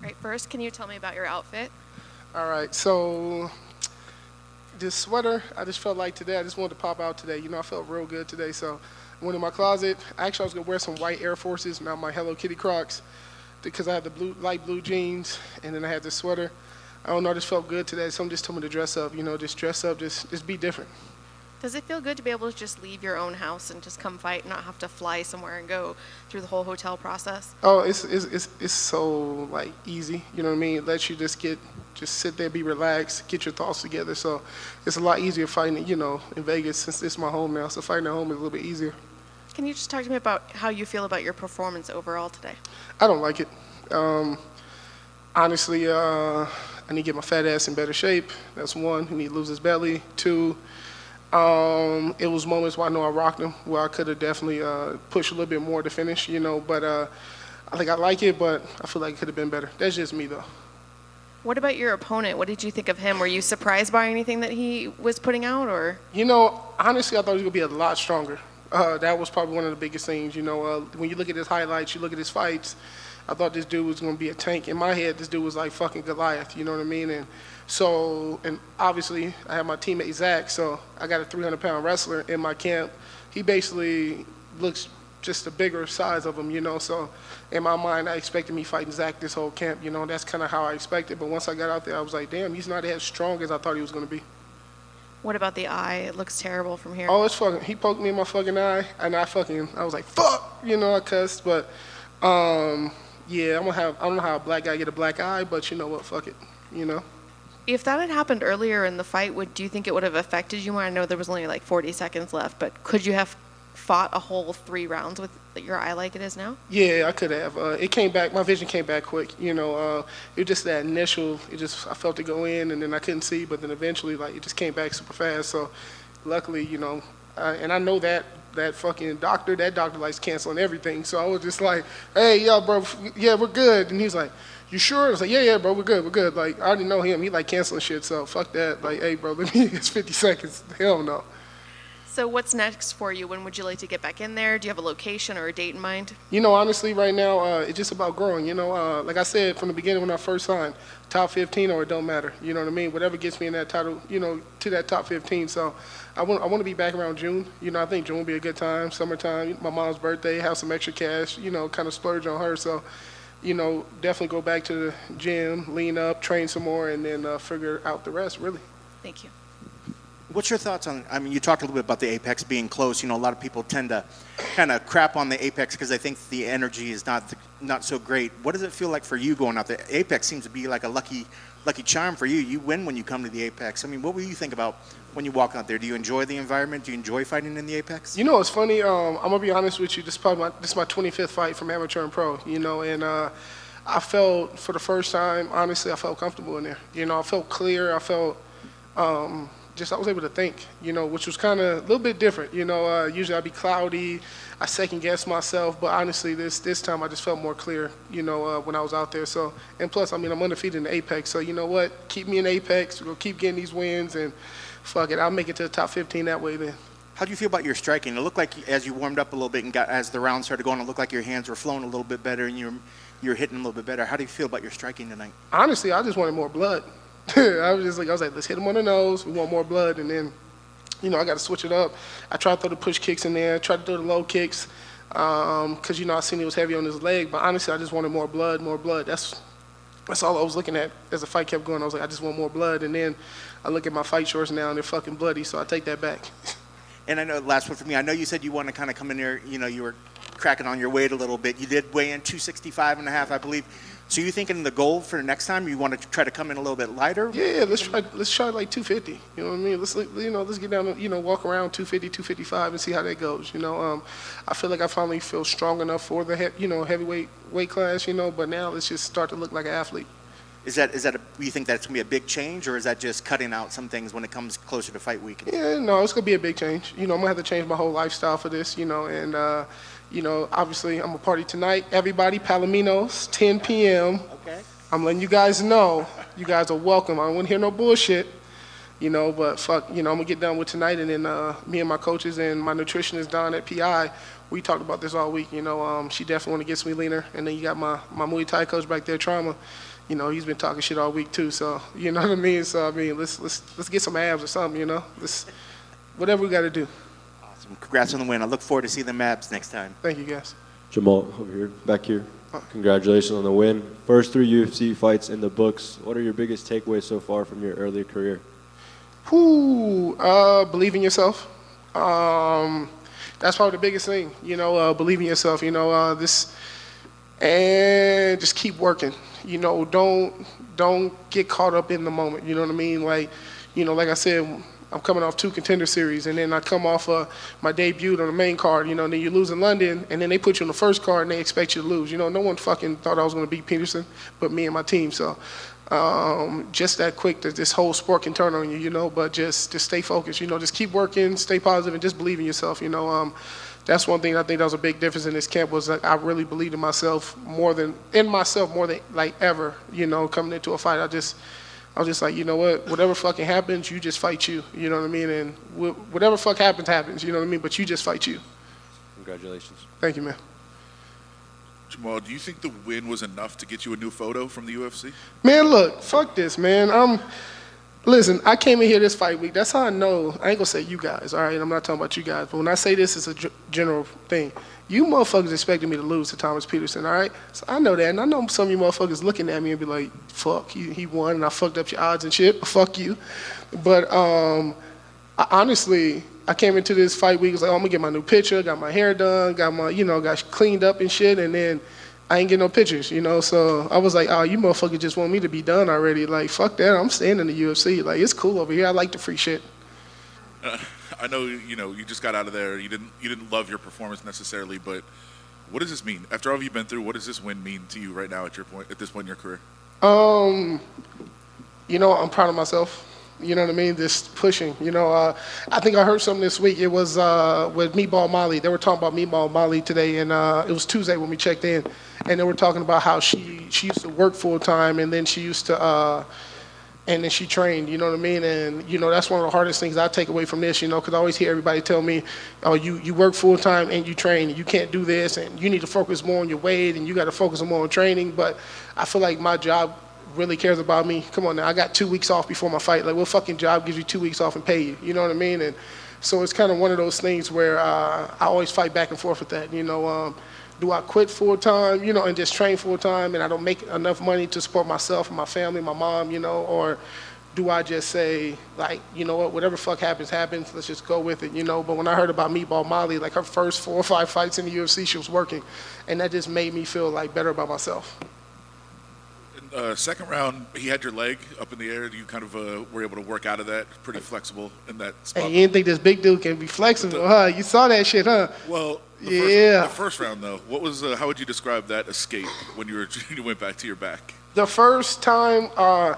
Right, first, can you tell me about your outfit? All right, so this sweater, I just felt like today, I just wanted to pop out today. I felt real good today, so I went in my closet. Actually, I was gonna wear some white Air Forces, not my Hello Kitty Crocs, because I had the light blue jeans, and then I had this sweater. I don't know, I just felt good today. Someone just told me to dress up. Just dress up, just be different. Does it feel good to be able to just leave your own house and just come fight and not have to fly somewhere and go through the whole hotel process? Oh, it's so like easy. You know what I mean? It lets you just sit there, be relaxed, get your thoughts together. So it's a lot easier fighting, in Vegas since it's my home now. So fighting at home is a little bit easier. Can you just talk to me about how you feel about your performance overall today? I don't like it. Honestly, I need to get my fat ass in better shape. That's one. He need to lose his belly. Two, it was moments where I know I rocked him, where I could have definitely pushed a little bit more to finish, But I think I like it, but I feel like it could have been better. That's just me, though. What about your opponent? What did you think of him? Were you surprised by anything that he was putting out, or? Honestly, I thought he was going to be a lot stronger. That was probably one of the biggest things. When you look at his highlights, you look at his fights, I thought this dude was going to be a tank. In my head, this dude was like fucking Goliath, you know what I mean? And obviously, I have my teammate Zach, so I got a 300-pound wrestler in my camp. He basically looks just a bigger size of him, So in my mind, I expected me fighting Zach this whole camp, That's kind of how I expected. But once I got out there, I was like, damn, he's not as strong as I thought he was going to be. What about the eye? It looks terrible from here. Oh, it's fucking. He poked me in my fucking eye, and I was like, fuck, I cussed. But yeah, I don't know how a black guy get a black eye, but you know what, fuck it. If that had happened earlier in the fight, do you think it would have affected you more? I know there was only like 40 seconds left, but could you have fought a whole 3 rounds with your eye like it is now? Yeah, I could have. It came back. My vision came back quick. It was just that initial. I felt it go in, and then I couldn't see, but then eventually, like, it just came back super fast. So, luckily, and I know that fucking doctor. That doctor likes canceling everything. So I was just like, hey, yo, bro, yeah, we're good. And he's like, you sure? I was like, yeah, bro, we're good. Like, I already know him. He like canceling shit. So fuck that. Like, hey, bro, it's 50 seconds. Hell no. So what's next for you? When would you like to get back in there? Do you have a location or a date in mind? Honestly, right now, it's just about growing. Like I said from the beginning when I first signed, top 15 or it don't matter. You know what I mean? Whatever gets me in that title, to that top 15. So I want to be back around June. I think June will be a good time. Summertime, my mom's birthday, have some extra cash. Kind of splurge on her. So, definitely go back to the gym, lean up, train some more, and then figure out the rest. Really. Thank you. What's your thoughts on, you talked a little bit about the Apex being close. A lot of people tend to kind of crap on the Apex because they think the energy is not so great. What does it feel like for you going out there? Apex seems to be like a lucky charm for you. You win when you come to the Apex. What will you think about when you walk out there? Do you enjoy the environment? Do you enjoy fighting in the Apex? It's funny. I'm going to be honest with you. This is my 25th fight from amateur and pro, and I felt, for the first time, honestly, I felt comfortable in there. I felt clear. I felt... I was able to think, which was kind of a little bit different. Usually I'd be cloudy, I second guess myself, but honestly, this time I just felt more clear, when I was out there. So, and plus, I'm undefeated in the Apex, so you know what? Keep me in Apex, we'll keep getting these wins, and fuck it, I'll make it to the top 15 that way then. How do you feel about your striking? It looked like as you warmed up a little bit and as the round started going, it looked like your hands were flowing a little bit better and you're hitting a little bit better. How do you feel about your striking tonight? Honestly, I just wanted more blood. I was like, let's hit him on the nose. We want more blood, and then, I got to switch it up. I tried to throw the push kicks in there, tried to throw the low kicks, because I seen he was heavy on his leg. But honestly, I just wanted more blood, more blood. That's all I was looking at as the fight kept going. I was like, I just want more blood, and then I look at my fight shorts now, and they're fucking bloody. So I take that back. And I know, last one for me. I know you said you want to kind of come in there. You were cracking on your weight a little bit. You did weigh in 265 and a half, I believe. So you thinking the goal for the next time, you want to try to come in a little bit lighter? Yeah, let's try like 250. You know what I mean? Let's get down, walk around 250, 255 and see how that goes. I feel like I finally feel strong enough for the heavyweight weight class, but now let's just start to look like an athlete. Is that you think that's going to be a big change, or is that just cutting out some things when it comes closer to fight week? Yeah, no, it's going to be a big change. I'm going to have to change my whole lifestyle for this, and obviously I'm a party tonight. Everybody, Palominos, 10 p.m. Okay. I'm letting you guys know. You guys are welcome. I don't want to hear no bullshit. you know. But fuck, you know, I'm gonna get done with tonight, and then me and my coaches and my nutritionist Don at PI, we talked about this all week. You know, she definitely want to get me leaner, and then you got my Muay Thai coach back there, Trauma. You know, he's been talking shit all week too. So you know what I mean. So I mean, let's get some abs or something. You know, let's whatever we got to do. Awesome. Congrats on the win. I look forward to seeing the maps next time. Thank you, guys. Jamal, over here, back here. Congratulations on the win. First 3 UFC fights in the books. What are your biggest takeaways so far from your early career? Believe in yourself. That's probably the biggest thing. You know, believe in yourself. You know, and just keep working. You know, don't get caught up in the moment. You know what I mean? Like, you know, like I said, I'm coming off 2 contender series, and then I come off my debut on the main card, you know, and then you lose in London, and then they put you on the first card, and they expect you to lose. You know, no one fucking thought I was going to beat Peterson but me and my team. So just that quick that this whole sport can turn on you, you know, but just stay focused. You know, just keep working, stay positive, and just believe in yourself. You know, that's one thing I think that was a big difference in this camp was that I really believed in myself more than like ever, you know, coming into a fight. I was just like, you know what, whatever fucking happens, you just fight you. You know what I mean? And whatever fuck happens, happens. You know what I mean? But you just fight you. Congratulations. Thank you, man. Jamal, do you think the win was enough to get you a new photo from the UFC? Man, look, fuck this, man. Listen, I came in here this fight week. That's how I know. I ain't gonna say you guys, all right? I'm not talking about you guys. But when I say this, it's a general thing. You motherfuckers expected me to lose to Thomas Peterson, all right? So I know that, and I know some of you motherfuckers looking at me and be like, fuck, he won, and I fucked up your odds and shit. Fuck you. But honestly, I came into this fight week, was like, oh, I'm gonna get my new picture, got my hair done, got cleaned up and shit, and then I ain't get no pictures, you know? So I was like, oh, you motherfuckers just want me to be done already. Like, fuck that, I'm staying in the UFC. Like, it's cool over here, I like the free shit. I know, you know, you just got out of there. You didn't love your performance necessarily, but what does this mean? After all you've been through, what does this win mean to you right now at this point in your career? You know, I'm proud of myself. You know what I mean? Just pushing. You know, I think I heard something this week. It was with Meatball Molly. They were talking about Meatball Molly today, and it was Tuesday when we checked in, and they were talking about how she used to work full time, and then she used to. And then she trained, you know what I mean? And, you know, that's one of the hardest things I take away from this, you know, because I always hear everybody tell me, oh, you work full time and you train, and you can't do this, and you need to focus more on your weight, and you got to focus more on training. But I feel like my job really cares about me. Come on now, I got 2 weeks off before my fight. Like, what fucking job gives you 2 weeks off and pay you? You know what I mean? And so it's kind of one of those things where I always fight back and forth with that, you know. Do I quit full time, you know, and just train full time, and I don't make enough money to support myself and my family, my mom, you know, or do I just say, like, you know what, whatever fuck happens, happens, let's just go with it, you know? But when I heard about Meatball Molly, like her first 4 or 5 fights in the UFC, she was working, and that just made me feel like better about myself. Second round, he had your leg up in the air. You kind of were able to work out of that, pretty flexible in that spot. Hey, you didn't think this big dude can be flexible, huh? You saw that shit, huh? Well, the first round, though, what was? How would you describe that escape when you went back to your back? The first time, I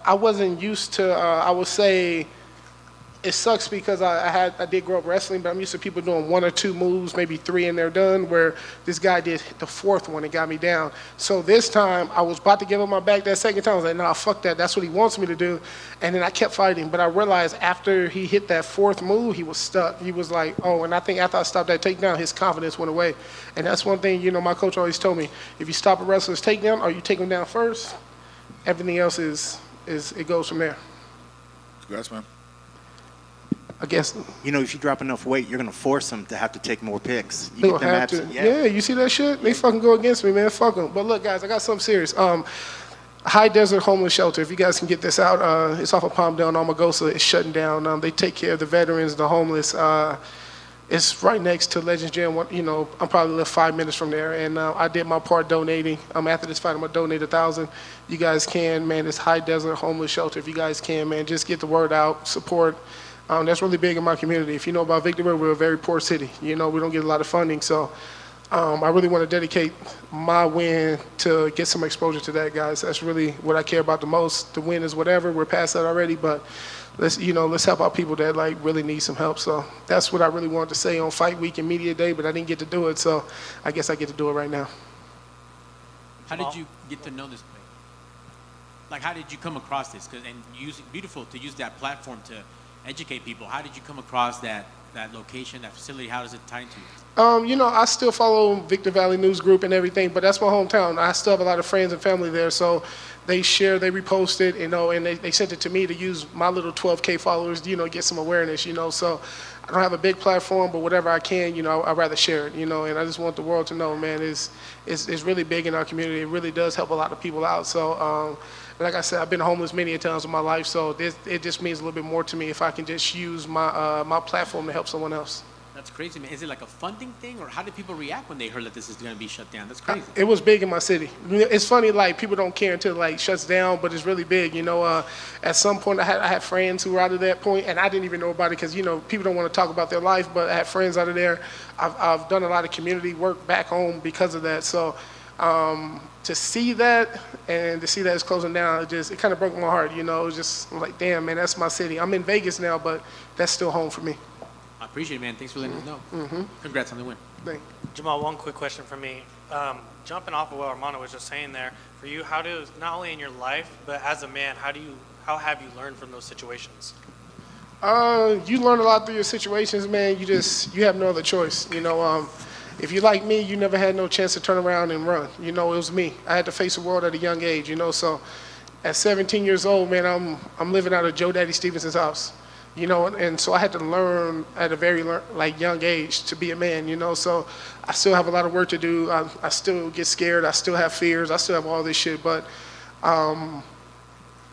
wasn't used to. I would say it sucks because I did grow up wrestling, but I'm used to people doing 1 or 2 moves, maybe 3, and they're done. Where this guy did the 4th one and got me down. So this time I was about to give him my back. That second time I was like, nah, fuck that. That's what he wants me to do. And then I kept fighting, but I realized after he hit that 4th move, he was stuck. He was like, oh, and I think after I stopped that takedown, his confidence went away. And that's one thing, you know, my coach always told me: if you stop a wrestler's takedown or you take him down first, everything else is it goes from there. Congrats, man. I guess. You know, if you drop enough weight, you're going to force them to have to take more picks. They don't have to. Yeah, you see that shit? They fucking go against me, man. Fuck them. But look, guys, I got something serious. High Desert Homeless Shelter. If you guys can get this out, it's off of Palmdale and Armagosa. It's shutting down. They take care of the veterans, the homeless. It's right next to Legends Gym. You know, I'm probably live 5 minutes from there. And I did my part donating. After this fight, I'm gonna donate 1,000. You guys can, man. It's High Desert Homeless Shelter. If you guys can, man, just get the word out. Support. That's really big in my community. If you know about Victorville, we're a very poor city. You know, we don't get a lot of funding. So I really want to dedicate my win to get some exposure to that, guys. That's really what I care about the most. The win is whatever. We're past that already. But let's help out people that like really need some help. So that's what I really wanted to say on Fight Week and Media Day, but I didn't get to do it. So I guess I get to do it right now. How did you get to know this like, how did you come across this? Beautiful to use that platform to educate people. How did you come across that location, that facility? How does it tie into it? You know, I still follow Victor Valley News Group and everything, but that's my hometown. I still have a lot of friends and family there, so they share, they repost it, you know, and they sent it to me to use my little 12K followers, you know, get some awareness, you know. So I don't have a big platform, but whatever I can, you know, I'd rather share it, you know, and I just want the world to know, man, it's really big in our community. It really does help a lot of people out. So, like I said, I've been homeless many a times in my life, so it just means a little bit more to me if I can just use my my platform to help someone else. That's crazy, man. Is it like a funding thing, or how did people react when they heard that this is going to be shut down? That's crazy. It was big in my city. It's funny, like, people don't care until it, like, shuts down, but it's really big. You know, at some point I had friends who were out of that point, and I didn't even know about it because, you know, people don't want to talk about their life, but I had friends out of there. I've done a lot of community work back home because of that. So to see that and to see that it's closing down, it kind of broke my heart. You know, it was just like, damn, man, that's my city. I'm in Vegas now, but that's still home for me. I appreciate it, man. Thanks for letting us know. Congrats on the win. Thank you. Jamal, one quick question for me. Jumping off of what Armando was just saying there, for you, how do, not only in your life, but as a man, how have you learned from those situations? You learn a lot through your situations, man. You have no other choice. You know, if you're like me, you never had no chance to turn around and run. You know, it was me. I had to face the world at a young age, you know. So at 17 years old, man, I'm living out of Joe Daddy Stevenson's house. You know, and so I had to learn at a very young age to be a man, you know. So I still have a lot of work to do. I still get scared. I still have fears. I still have all this shit. But,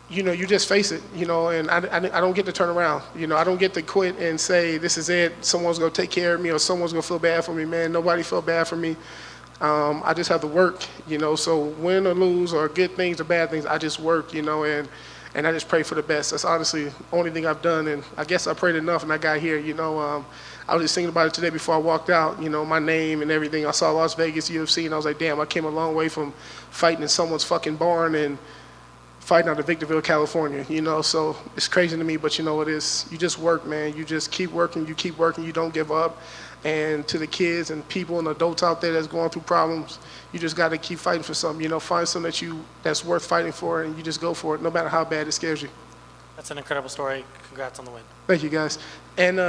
you know, you just face it, you know, and I don't get to turn around. You know, I don't get to quit and say, this is it. Someone's going to take care of me or someone's going to feel bad for me, man. Nobody felt bad for me. I just have to work, you know. So win or lose or good things or bad things, I just work, you know, and I just pray for the best. That's honestly the only thing I've done, and I guess I prayed enough and I got here, you know. I was just thinking about it today before I walked out, you know, my name and everything. I saw Las Vegas UFC, and I was like, damn, I came a long way from fighting in someone's fucking barn and fighting out of Victorville, California, you know. So it's crazy to me, but you know what it is. You just work, man. You just keep working, you don't give up. And to the kids and people and adults out there that's going through problems, you just got to keep fighting for something. You know, find something that's worth fighting for, and you just go for it, no matter how bad it scares you. That's an incredible story. Congrats on the win. Thank you, guys. And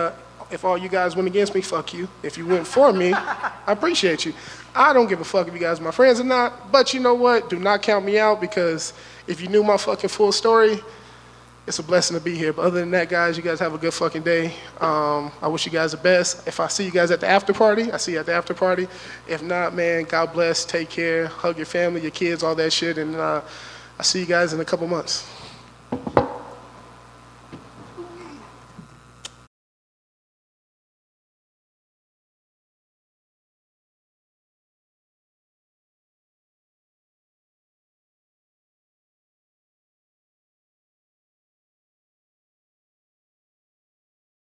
if all you guys went against me, fuck you. If you went for me, I appreciate you. I don't give a fuck if you guys are my friends or not, but you know what? Do not count me out, because if you knew my fucking full story, it's a blessing to be here. But other than that, guys, you guys have a good fucking day. I wish you guys the best. If I see you guys at the after party, I see you at the after party. If not, man, God bless, take care, hug your family, your kids, all that shit, and I'll see you guys in a couple months.